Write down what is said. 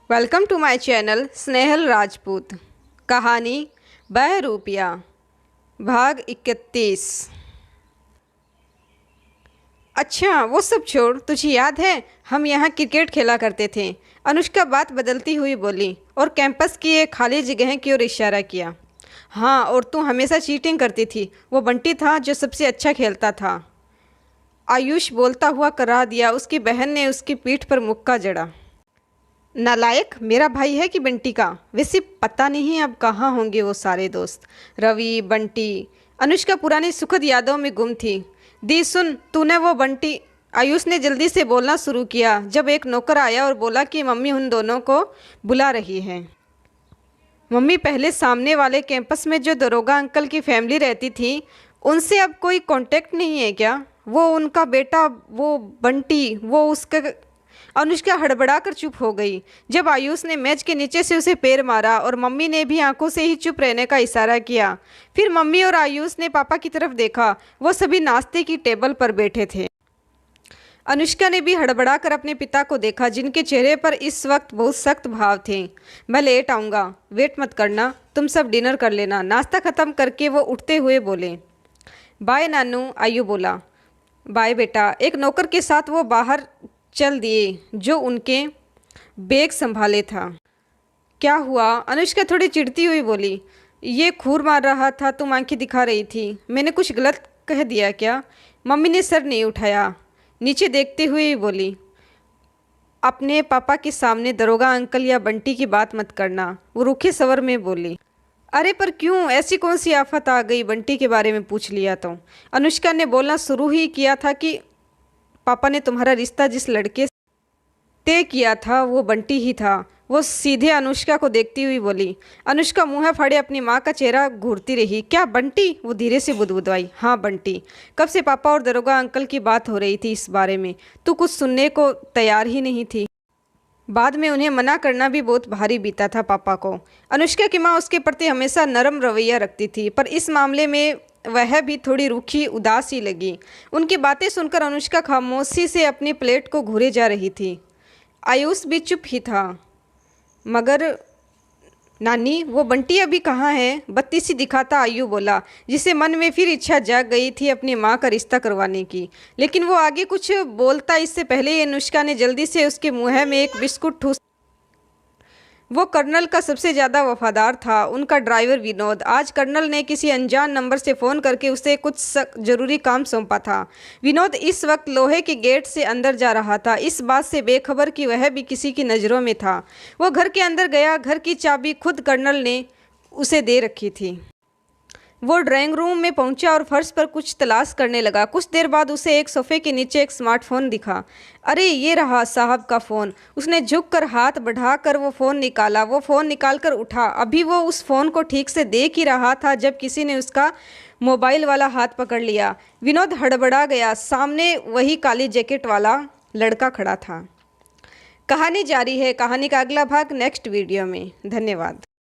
Welcome to my channel Snehal Rajput. कहानी बहरूपिया भाग 31। अच्छा वो सब छोड़, तुझे याद है हम यहाँ क्रिकेट खेला करते थे? अनुष्का बात बदलती हुई बोली और कैंपस की एक खाली जगह की ओर इशारा किया। हाँ, और तू हमेशा चीटिंग करती थी। वो बंटी था जो सबसे अच्छा खेलता था। आयुष बोलता हुआ करा दिया। उसकी बहन ने उसकी पीठ पर मुक्का जड़ा। नालायक, मेरा भाई है कि बंटी का? वैसे पता नहीं अब कहाँ होंगे वो सारे दोस्त, रवि, बंटी। अनुष्का पुरानी सुखद यादों में गुम थी। दी सुन, तूने वो बंटी। आयुष ने जल्दी से बोलना शुरू किया जब एक नौकर आया और बोला कि मम्मी उन दोनों को बुला रही है। मम्मी पहले सामने वाले कैंपस में जो दरोगा अंकल की फैमिली रहती थी, उनसे अब कोई कांटेक्ट नहीं है क्या? वो उनका बेटा, वो बंटी, वो उसका। अनुष्का हड़बड़ाकर चुप हो गई जब आयुष ने मेज के नीचे से उसे पैर मारा और मम्मी ने भी आंखों से ही चुप रहने का इशारा किया। फिर मम्मी और आयुष ने पापा की तरफ देखा। वो सभी नाश्ते की टेबल पर बैठे थे। अनुष्का ने भी हड़बड़ाकर अपने पिता को देखा, जिनके चेहरे पर इस वक्त बहुत सख्त भाव थे। मैं लेट आऊँगा, वेट मत करना, तुम सब डिनर कर लेना। नाश्ता ख़त्म करके वो उठते हुए बोले। बाय नानू, आयु बोला। बाय बेटा। एक नौकर के साथ वो बाहर चल दिए जो उनके बैग संभाले था। क्या हुआ? अनुष्का थोड़ी चिढ़ती हुई बोली। ये खूर मार रहा था, तुम आंखें दिखा रही थी। मैंने कुछ गलत कह दिया क्या? मम्मी ने सर नहीं उठाया, नीचे देखते हुए बोली। अपने पापा के सामने दरोगा अंकल या बंटी की बात मत करना, वो रूखे स्वर में बोली। अरे पर क्यों? ऐसी कौन सी आफत आ गई? बंटी के बारे में पूछ लिया तो? अनुष्का ने बोलना शुरू ही किया था कि पापा ने तुम्हारा रिश्ता जिस लड़के से तय किया था वो बंटी ही था। वो सीधे अनुष्का को देखती हुई बोली। अनुष्का मुँह फाड़े अपनी माँ का चेहरा घूरती रही। क्या बंटी? वो धीरे से बुदबुदाई। हाँ बंटी। कब से पापा और दरोगा अंकल की बात हो रही थी इस बारे में, तू कुछ सुनने को तैयार ही नहीं थी। बाद में उन्हें मना करना भी बहुत भारी बीता था पापा को। अनुष्का की माँ उसके प्रति हमेशा नरम रवैया रखती थी, पर इस मामले में वह भी थोड़ी रूखी उदास ही लगी। उनकी बातें सुनकर अनुष्का खामोशी से अपनी प्लेट को घूरे जा रही थी। आयुष भी चुप ही था। मगर नानी, वो बंटी अभी कहाँ है? बत्ती सी दिखाता आयु बोला, जिसे मन में फिर इच्छा जाग गई थी अपनी माँ का रिश्ता करवाने की। लेकिन वो आगे कुछ बोलता इससे पहले ही अनुष्का ने जल्दी से उसके मुँह में एक बिस्कुट ठूस। वो कर्नल का सबसे ज़्यादा वफादार था, उनका ड्राइवर विनोद। आज कर्नल ने किसी अनजान नंबर से फ़ोन करके उसे कुछ ज़रूरी काम सौंपा था। विनोद इस वक्त लोहे के गेट से अंदर जा रहा था, इस बात से बेखबर कि वह भी किसी की नज़रों में था। वो घर के अंदर गया। घर की चाबी खुद कर्नल ने उसे दे रखी थी। वो ड्राइंग रूम में पहुंचा और फर्श पर कुछ तलाश करने लगा। कुछ देर बाद उसे एक सोफे के नीचे एक स्मार्टफोन दिखा। अरे ये रहा साहब का फ़ोन। उसने झुककर हाथ बढ़ाकर वो फ़ोन निकाला। वो फ़ोन निकालकर उठा। अभी वो उस फ़ोन को ठीक से देख ही रहा था जब किसी ने उसका मोबाइल वाला हाथ पकड़ लिया। विनोद हड़बड़ा गया। सामने वही काली जैकेट वाला लड़का खड़ा था। कहानी जारी है। कहानी का अगला भाग नेक्स्ट वीडियो में। धन्यवाद।